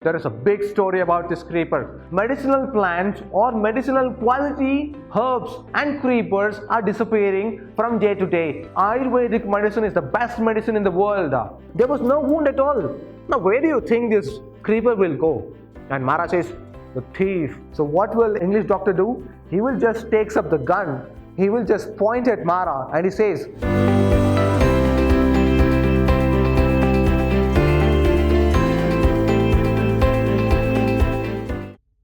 There is a big story about this creeper. Medicinal plants or medicinal quality herbs and creepers are disappearing from day to day. Ayurvedic medicine is the best medicine in the world. There was no wound at all. Now where do you think this creeper will go? And Mara says, the thief. So what will English doctor do? He will just takes up the gun. He will just point at Mara and he says,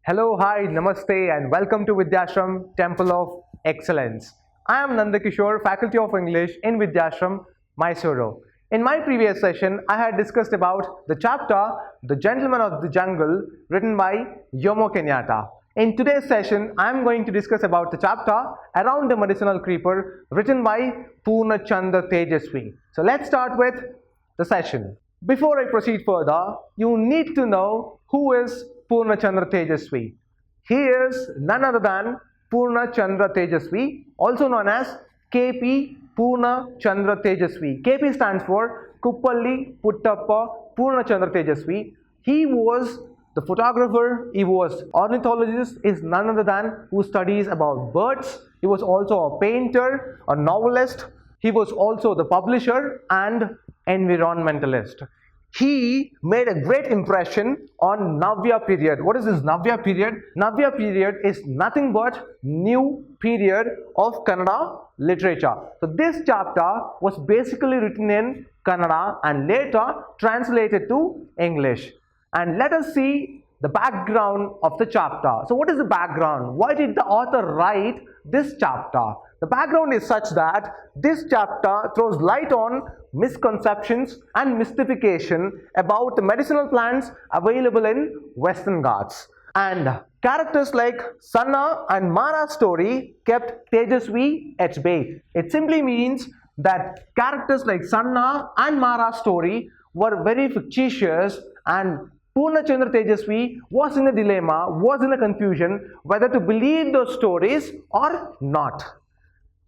hello, hi, namaste and welcome to Vidhyaashram, Temple of Excellence. I am NKsir, Faculty of English in Vidhyaashram, Mysuru. In my previous session, I had discussed about the chapter, The Gentleman of the Jungle, written by Jomo Kenyatta. In today's session, I am going to discuss about the chapter, Around the Medicinal Creeper, written by Purna Chandra Tejaswi. So let's start with the session. Before I proceed further, you need to know who is Purna Chandra Tejaswi. He is none other than Purna Chandra Tejaswi, also known as KP Purna Chandra Tejaswi. KP stands for Kuppalli Puttappa Purna Chandra Tejaswi. He was the photographer, he was ornithologist, is none other than who studies about birds. He was also a painter, a novelist. He was also the publisher and environmentalist. He made a great impression on Navya period. What is this Navya period? Navya period is nothing but new period of Kannada literature. So this chapter was basically written in Kannada and later translated to English. And let us see the background of the chapter. So what is the background? Why did the author write this chapter? The background is such that this chapter throws light on misconceptions and mystification about the medicinal plants available in Western Ghats. And characters like Sanna and Mara's story kept Tejaswi at bay. It simply means that characters like Sanna and Mara's story were very fictitious, and Purna Chandra Tejaswi was in a dilemma, was in a confusion whether to believe those stories or not.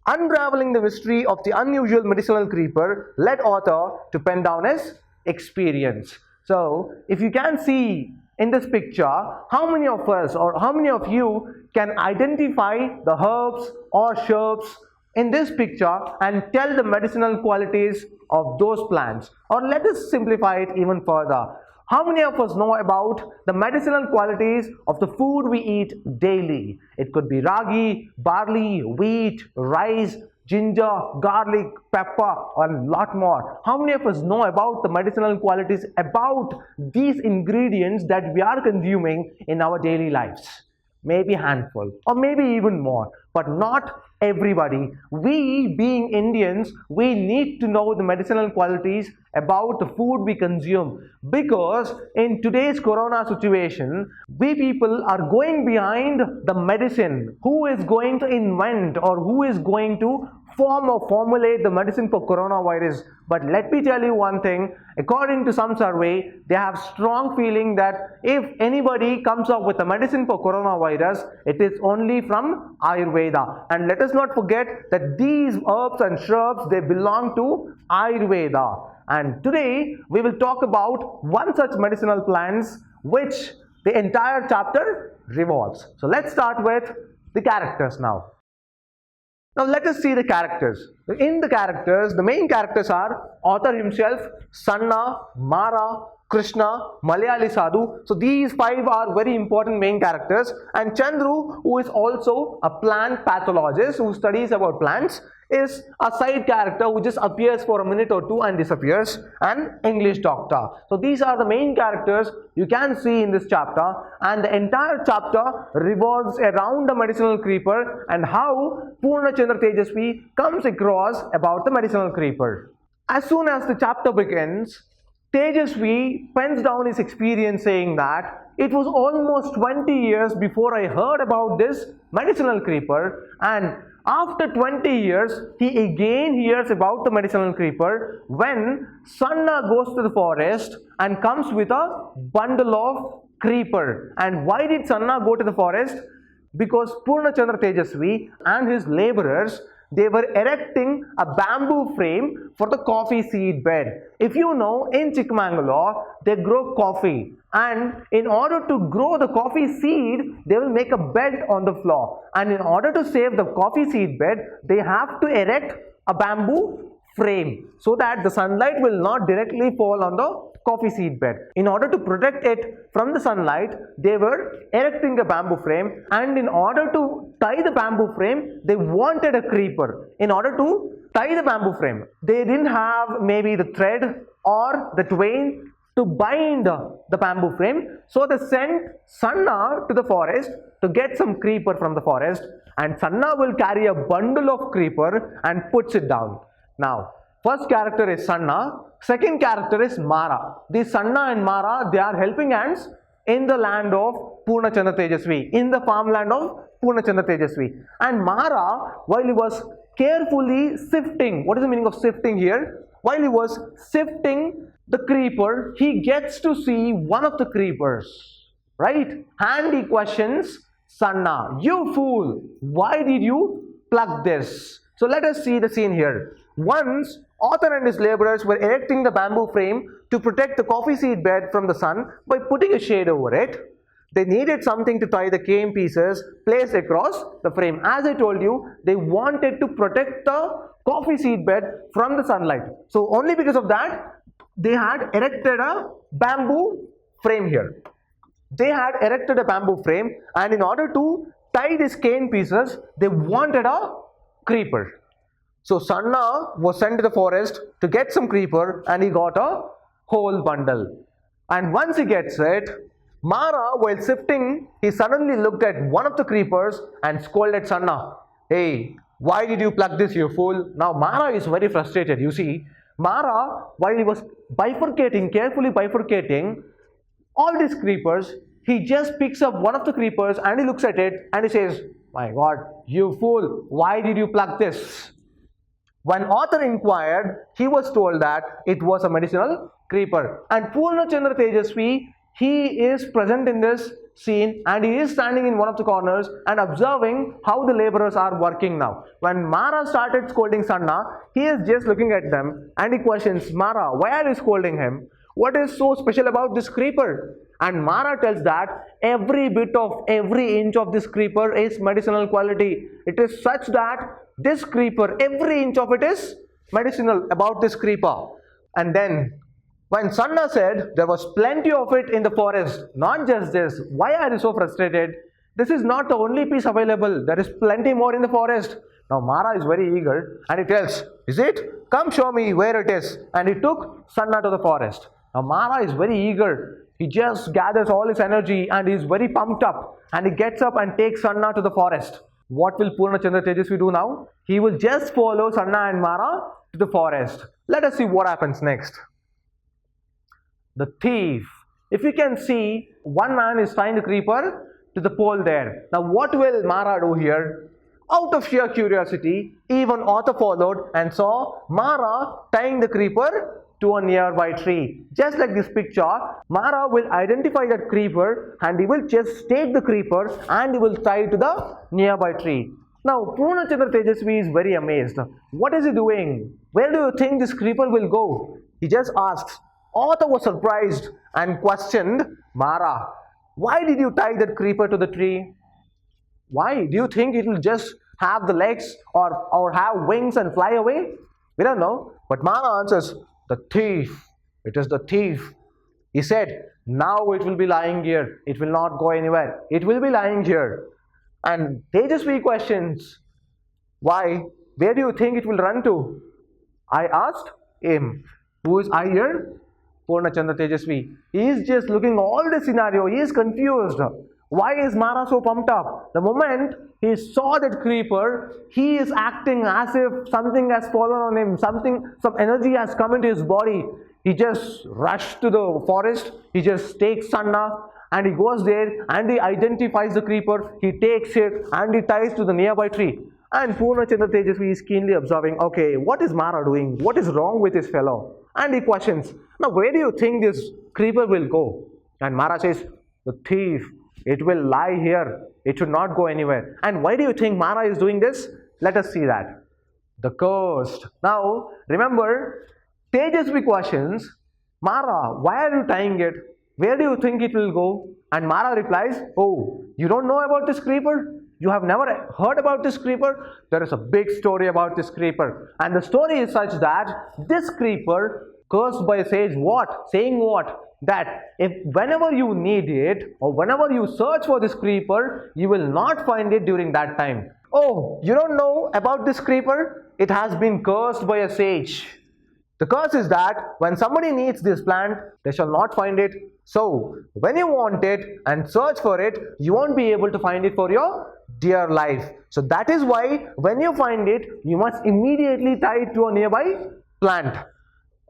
Unraveling the mystery of the unusual medicinal creeper led author to pen down his experience. So, if you can see in this picture, how many of us or how many of you can identify the herbs or shrubs in this picture and tell the medicinal qualities of those plants? Or let us simplify it even further. How many of us know about the medicinal qualities of the food we eat daily? It could be ragi, barley, wheat, rice, ginger, garlic, pepper, and a lot more. How many of us know about the medicinal qualities about these ingredients that we are consuming in our daily lives? Maybe a handful or maybe even more, but not everybody. We being Indians, we need to know the medicinal qualities about the food we consume, because in today's corona situation, we people are going behind the medicine. Who is going to invent or who is going to form or formulate the medicine for coronavirus? But let me tell you one thing, according to some survey, they have strong feeling that if anybody comes up with a medicine for coronavirus, it is only from Ayurveda. And let us not forget that these herbs and shrubs, they belong to Ayurveda. And today we will talk about one such medicinal plants which the entire chapter revolves. So let's start with the characters now. Now let us see the characters. In the characters, the main characters are author himself, Sanna, Mara, Krishna, Malayali Sadhu. So these five are very important main characters. And Chandru, who is also a plant pathologist who studies about plants, is a side character who just appears for a minute or two and disappears, an English doctor. So these are the main characters you can see in this chapter, and the entire chapter revolves around the medicinal creeper and how Purna Chandra Tejaswi comes across about the medicinal creeper. As soon as the chapter begins, Tejaswi pens down his experience saying that it was almost 20 years before I heard about this medicinal creeper, and after 20 years, he again hears about the medicinal creeper when Sanna goes to the forest and comes with a bundle of creeper. And why did Sanna go to the forest? Because Purna Chandra Tejaswi and his laborers, they were erecting a bamboo frame for the coffee seed bed. If you know, in Chikmagalur, they grow coffee, and in order to grow the coffee seed, they will make a bed on the floor, and in order to save the coffee seed bed, they have to erect a bamboo frame so that the sunlight will not directly fall on the coffee seed bed. In order to protect it from the sunlight, they were erecting a bamboo frame, and in order to tie the bamboo frame, they wanted a creeper. In order to tie the bamboo frame, they didn't have maybe the thread or the twine to bind the bamboo frame, so they sent Sanna to the forest to get some creeper from the forest, and Sanna will carry a bundle of creeper and puts it down. Now, first character is Sanna, second character is Mara. These Sanna and Mara, they are helping hands in the land of Purnachandra Tejasvi, in the farmland of Purnachandra Tejasvi. And Mara, while he was carefully sifting, what is the meaning of sifting here? While he was sifting the creeper, he gets to see one of the creepers, right? And he questions Sanna, "You fool, why did you pluck this?" So let us see the scene here. Once, author and his laborers were erecting the bamboo frame to protect the coffee seed bed from the sun by putting a shade over it. They needed something to tie the cane pieces placed across the frame. As I told you, they wanted to protect the coffee seed bed from the sunlight. So only because of that, they had erected a bamboo frame here. They had erected a bamboo frame, and in order to tie these cane pieces, they wanted a creeper. So Sanna was sent to the forest to get some creeper, and he got a whole bundle. And once he gets it, Mara, while sifting, he suddenly looked at one of the creepers and scolded Sanna, "Hey, why did you pluck this, you fool?" Now Mara is very frustrated. You see, Mara, while he was carefully bifurcating all these creepers, he just picks up one of the creepers and he looks at it and he says, "My God, you fool, why did you pluck this?" When author inquired, he was told that it was a medicinal creeper. And Purnachandra Tejasvi, he is present in this scene, and he is standing in one of the corners and observing how the laborers are working now. When Mara started scolding Sanna, he is just looking at them and he questions, "Mara, why are you scolding him? What is so special about this creeper?" And Mara tells that every inch of this creeper is medicinal quality. It is such that this creeper, every inch of it is medicinal about this creeper. And then when Sanna said there was plenty of it in the forest, not just this, why are you so frustrated? This is not the only piece available. There is plenty more in the forest. Now Mara is very eager and he tells, "Is it? Come show me where it is." And he took Sanna to the forest. Now Mara is very eager. He just gathers all his energy and he is very pumped up. And he gets up and takes Sanna to the forest. What will Purnachandra Tejasvi do now? He will just follow Sanna and Mara to the forest. Let us see what happens next. The thief. If you can see, one man is tying the creeper to the pole there. Now what will Mara do here? Out of sheer curiosity, even author followed and saw Mara tying the creeper to a nearby tree. Just like this picture, Mara will identify that creeper and he will just take the creeper and he will tie it to the nearby tree. Now Purnachandra Tejasvi is very amazed. What is he doing? Where do you think this creeper will go? He just asks. Author was surprised and questioned Mara, "Why did you tie that creeper to the tree? Why? Do you think it will just have the legs or have wings and fly away?" We don't know. But Mara answers, "The thief. It is the thief." He said, "Now it will be lying here. It will not go anywhere. It will be lying here." And Tejasvi questions, "Why? Where do you think it will run to?" I asked him. Who is I here? Purnachandra Tejasvi. He is just looking all the scenario. He is confused. Why is Mara so pumped up? The moment he saw that creeper, he is acting as if something has fallen on him, some energy has come into his body. He just rushed to the forest. He just takes Sanna and he goes there and he identifies the creeper. He takes it and he ties to the nearby tree. And Purnachandra Tejasvi is keenly observing, okay, what is Mara doing? What is wrong with this fellow? And he questions, "Now where do you think this creeper will go?" And Mara says, "The thief. It will lie here. It should not go anywhere." And why do you think Mara is doing this? Let us see that. The cursed. Now, remember, Tejasvi questions, Mara, why are you tying it? Where do you think it will go? And Mara replies, oh, you don't know about this creeper? You have never heard about this creeper? There is a big story about this creeper. And the story is such that this creeper, cursed by a sage, what? Saying what? That if whenever you need it or whenever you search for this creeper, you will not find it during that time. Oh, you don't know about this creeper? It has been cursed by a sage. The curse is that when somebody needs this plant, they shall not find it. So, when you want it and search for it, you won't be able to find it for your dear life. So that is why when you find it, you must immediately tie it to a nearby plant,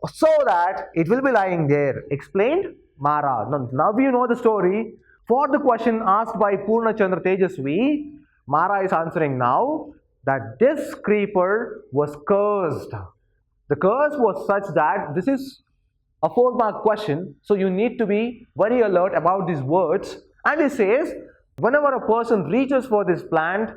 so that it will be lying there. Explained? Mara. Now you know the story. For the question asked by Purna Chandra Tejasvi, Mara is answering now that this creeper was cursed. The curse was such that this is a 4-mark question, so you need to be very alert about these words. And it says, whenever a person reaches for this plant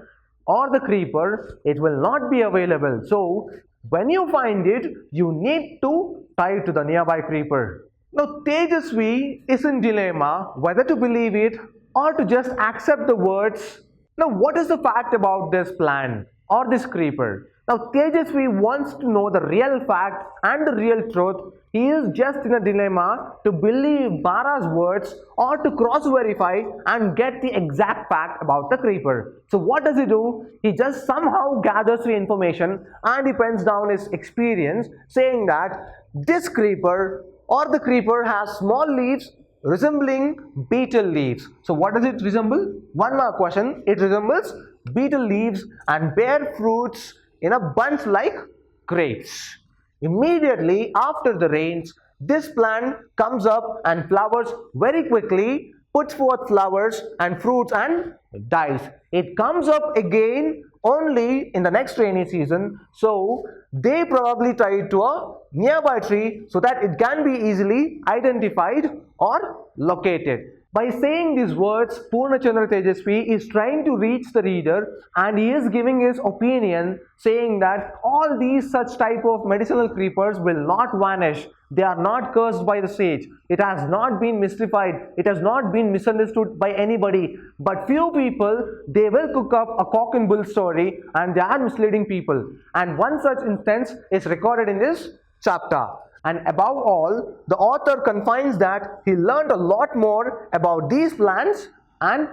or the creeper, it will not be available. So, when you find it, you need to tie it to the nearby creeper. Now, Tejasvi is in dilemma whether to believe it or to just accept the words. Now, what is the fact about this plant or this creeper? Now, Tejasvi wants to know the real fact and the real truth. He is just in a dilemma to believe Mara's words or to cross-verify and get the exact fact about the creeper. So what does he do? He just somehow gathers the information and he pens down his experience, saying that this creeper or the creeper has small leaves resembling beetle leaves. So what does it resemble? 1-mark question. It resembles beetle leaves and bear fruits in a bunch like grapes. Immediately after the rains, this plant comes up and flowers very quickly, puts forth flowers and fruits and dies. It comes up again only in the next rainy season, so they probably tie it to a nearby tree so that it can be easily identified or located. By saying these words, Purna Chandra Tejasvi is trying to reach the reader and he is giving his opinion, saying that all these such type of medicinal creepers will not vanish. They are not cursed by the sage. It has not been mystified. It has not been misunderstood by anybody. But few people, they will cook up a cock and bull story and they are misleading people. And one such instance is recorded in this chapter. And above all, the author confines that he learned a lot more about these plants and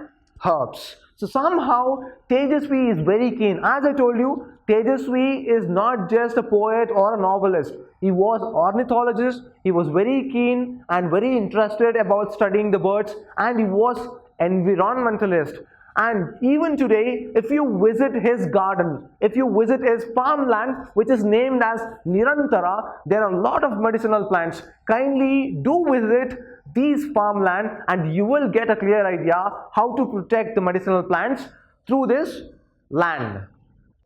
herbs. So somehow Tejasvi is very keen. As I told you, Tejasvi is not just a poet or a novelist. He was an ornithologist. He was very keen and very interested about studying the birds, and he was environmentalist. And even today, if you visit his garden, if you visit his farmland, which is named as Nirantara, there are a lot of medicinal plants. Kindly do visit these farmland and you will get a clear idea how to protect the medicinal plants through this land.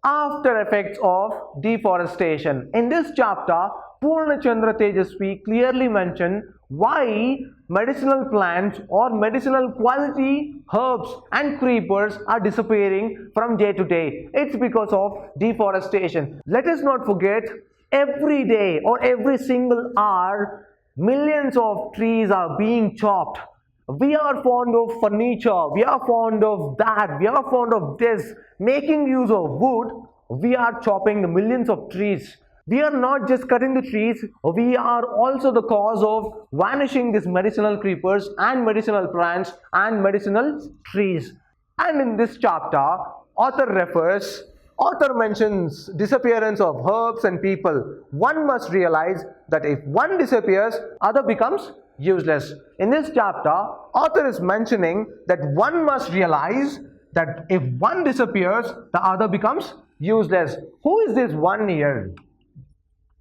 After effects of deforestation. In this chapter, Purna Chandra Tejasvi clearly mentioned why medicinal plants or medicinal quality herbs and creepers are disappearing from day to day. It's because of deforestation. Let us not forget, every day or every single hour, millions of trees are being chopped. We are fond of furniture, we are fond of that, we are fond of this. Making use of wood, we are chopping the millions of trees. We are not just cutting the trees, we are also the cause of vanishing these medicinal creepers and medicinal plants and medicinal trees. And in this chapter, author mentions disappearance of herbs and people. One must realize that if one disappears, other becomes useless. In this chapter, author is mentioning that one must realize that if one disappears, the other becomes useless. Who is this one here?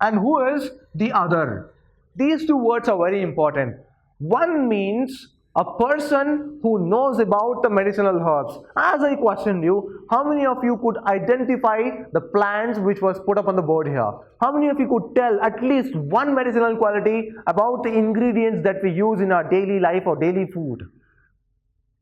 And who is the other? These two words are very important. One means a person who knows about the medicinal herbs. As I questioned you, how many of you could identify the plants which was put up on the board here? How many of you could tell at least one medicinal quality about the ingredients that we use in our daily life or daily food?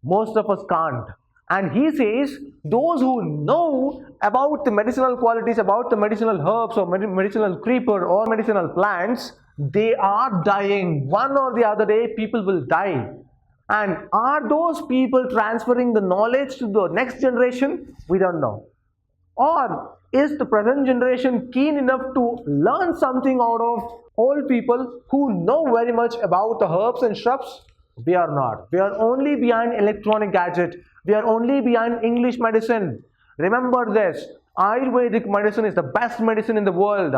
Most of us can't. And he says those who know about the medicinal qualities, about the medicinal herbs or medicinal creeper or medicinal plants, they are dying. One or the other day people will die. And are those people transferring the knowledge to the next generation? We don't know. Or is the present generation keen enough to learn something out of old people who know very much about the herbs and shrubs? We are not. We are only behind electronic gadget. We are only behind English medicine. Remember this, Ayurvedic medicine is the best medicine in the world.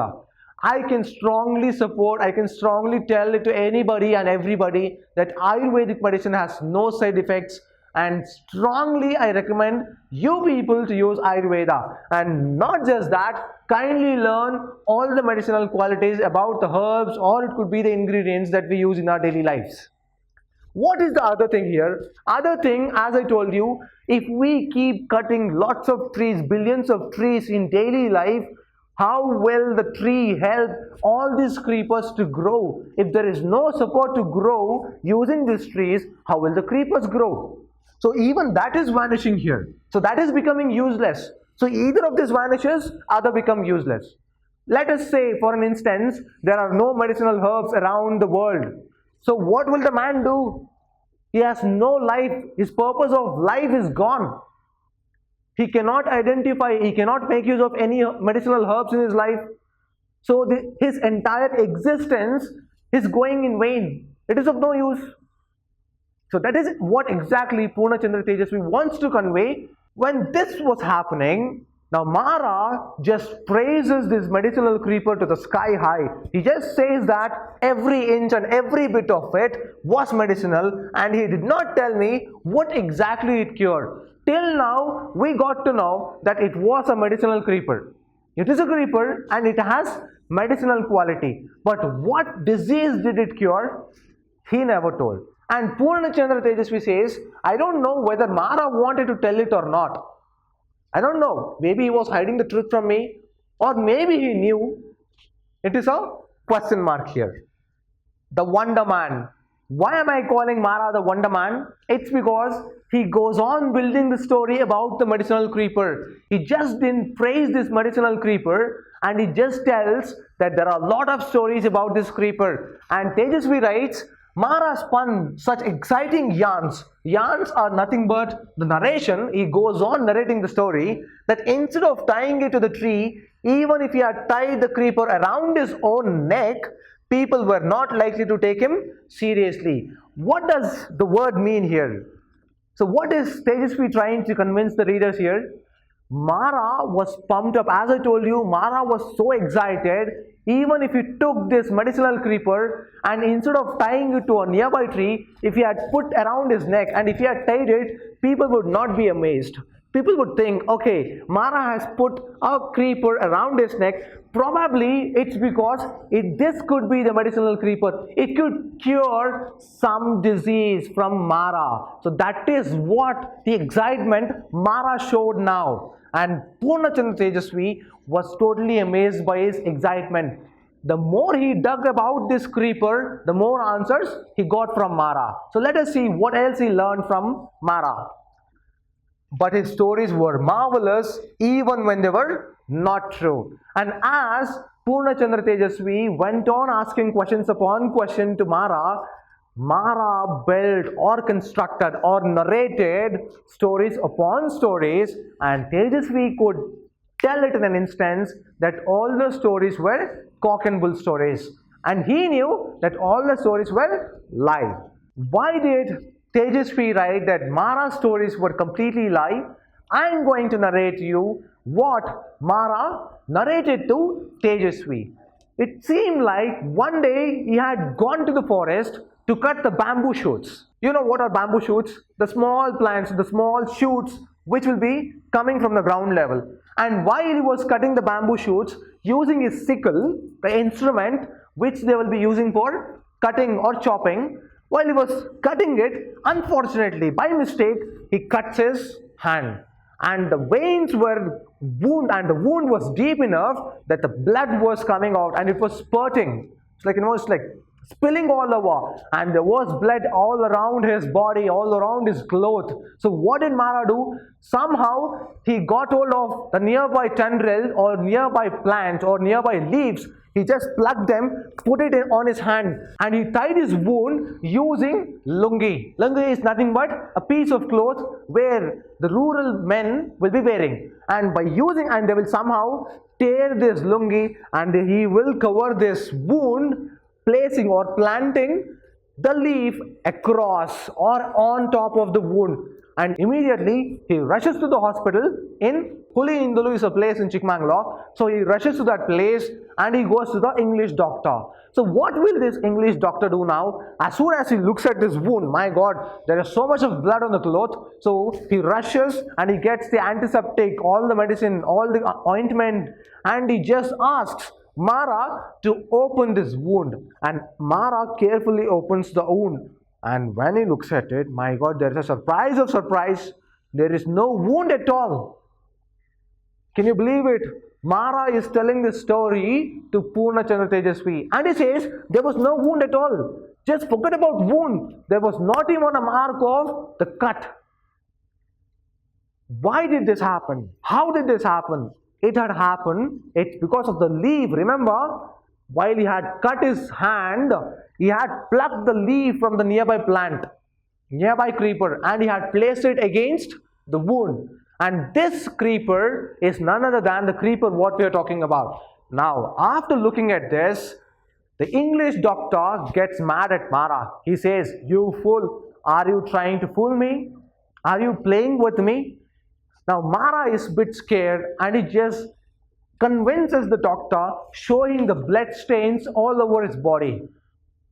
I can strongly support, I can strongly tell it to anybody and everybody that Ayurvedic medicine has no side effects, and strongly I recommend you people to use Ayurveda. And not just that, kindly learn all the medicinal qualities about the herbs, or it could be the ingredients that we use in our daily lives. What is the other thing here? Other thing, as I told you, if we keep cutting lots of trees, billions of trees in daily life, how will the tree help all these creepers to grow? If there is no support to grow using these trees, how will the creepers grow? So even that is vanishing here. So that is becoming useless. So either of these vanishes, other become useless. Let us say, for an instance, there are no medicinal herbs around the world. So what will the man do? He has no life. His purpose of life is gone. He cannot identify, he cannot make use of any medicinal herbs in his life. So his entire existence is going in vain. It is of no use. So that is what exactly Purna Chandra Tejasvi wants to convey. When this was happening, now Mara just praises this medicinal creeper to the sky high. He just says that every inch and every bit of it was medicinal, and he did not tell me what exactly it cured. Till now, we got to know that it was a medicinal creeper. It is a creeper and it has medicinal quality. But what disease did it cure? He never told. And Purna Chandra Tejasvi says, I don't know whether Mara wanted to tell it or not. I don't know. Maybe he was hiding the truth from me, or maybe he knew. It is a question mark here. The Wonderman. Why am I calling Mara the Wonderman? It's because he goes on building the story about the medicinal creeper. He just didn't praise this medicinal creeper, and he just tells that there are a lot of stories about this creeper. And Tejasvi writes, Mara spun such exciting yarns. Yarns are nothing but the narration. He goes on narrating the story that instead of tying it to the tree, even if he had tied the creeper around his own neck, people were not likely to take him seriously. What does the word mean here? So what is Tejasvi trying to convince the readers here? Mara was pumped up. As I told you, Mara was so excited. Even if he took this medicinal creeper and instead of tying it to a nearby tree, if he had put around his neck and if he had tied it, people would not be amazed. People would think, okay, Mara has put a creeper around his neck. Probably it's because this could be the medicinal creeper. It could cure some disease from Mara. So that is what the excitement Mara showed now. And Purna Chandra Tejasvi was totally amazed by his excitement. The more he dug about this creeper, the more answers he got from Mara. So let us see what else he learned from Mara. But his stories were marvelous even when they were not true. And as Purna Chandra Tejasvi went on asking questions upon question to Mara, Mara built or constructed or narrated stories upon stories, and Tejasvi could tell it in an instance that all the stories were cock and bull stories, and he knew that all the stories were lie. Why did Tejasvi write that Mara's stories were completely lie? I am going to narrate you what Mara narrated to Tejasvi. It seemed like one day he had gone to the forest to cut the bamboo shoots. You know what are bamboo shoots? The small plants, the small shoots which will be coming from the ground level. And while he was cutting the bamboo shoots using his sickle, the instrument which they will be using for cutting or chopping, while he was cutting it, unfortunately, by mistake, he cuts his hand. And the veins were wound, and the wound was deep enough that the blood was coming out and it was spurting. It's like, it's like spilling all over, and there was blood all around his body, all around his clothes. So what did Mara do? Somehow he got hold of the nearby tendril or nearby plant or nearby leaves. He just plucked them, put it on his hand, and he tied his wound using lungi. Lungi is nothing but a piece of cloth where the rural men will be wearing. And by using, and they will somehow tear this lungi, and he will cover this wound, placing or planting the leaf across or on top of the wound. And immediately he rushes to the hospital in Puli-Indulu is a place in Chikmagalur. So he rushes to that place and he goes to the English doctor. So what will this English doctor do now? As soon as he looks at this wound, my God, there is so much of blood on the cloth. So he rushes and he gets the antiseptic, all the medicine, all the ointment, and he just asks Mara to open this wound. And Mara carefully opens the wound. And when he looks at it, my God, there is a surprise of surprise. There is no wound at all. Can you believe it? Mara is telling this story to Purna Chandra Tejasvi, and he says there was no wound at all. Just forget about wound. There was not even a mark of the cut. Why did this happen? How did this happen? It had happened. It's because of the leaf. Remember, while he had cut his hand, he had plucked the leaf from the nearby plant, nearby creeper, and he had placed it against the wound. And this creeper is none other than the creeper what we are talking about. Now, after looking at this, the English doctor gets mad at Mara. He says, "You fool, are you trying to fool me? Are you playing with me?" Now, Mara is a bit scared and he just convinces the doctor, showing the blood stains all over his body.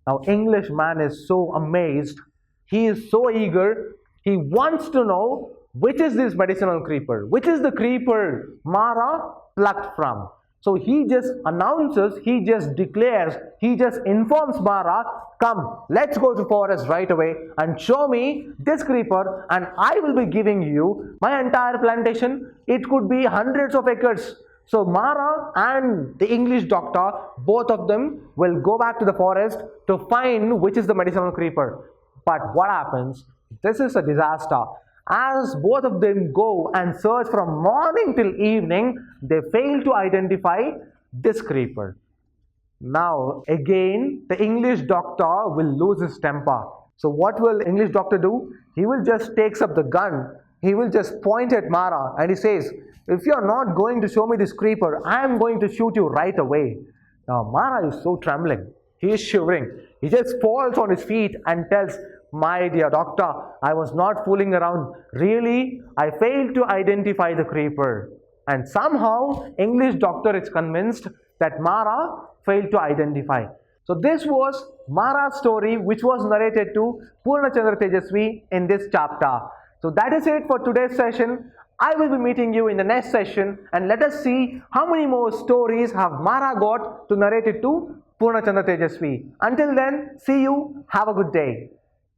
Now, Englishman is so amazed. He is so eager. He wants to know which is this medicinal creeper, which is the creeper Mara plucked from. So he just announces, he just declares, he just informs Mara, "Come, let's go to forest right away and show me this creeper, and I will be giving you my entire plantation. It could be hundreds of acres." So Mara and the English doctor, both of them will go back to the forest to find which is the medicinal creeper. But what happens? This is a disaster. As both of them go and search from morning till evening, they fail to identify this creeper. Now again, the English doctor will lose his temper. So what will English doctor do? He will just takes up the gun. He will just point at Mara and he says, "If you are not going to show me this creeper, I am going to shoot you right away." Now Mara is so trembling. He is shivering. He just falls on his feet and tells, "My dear doctor, I was not fooling around. Really, I failed to identify the creeper." And somehow, English doctor is convinced that Mara failed to identify. So this was Mara's story, which was narrated to Purna Chandra Tejasvi in this chapter. So that is it for today's session. I will be meeting you in the next session, and let us see how many more stories have Mara got to narrate it to Purna Chandra Tejasvi. Until then, see you. Have a good day.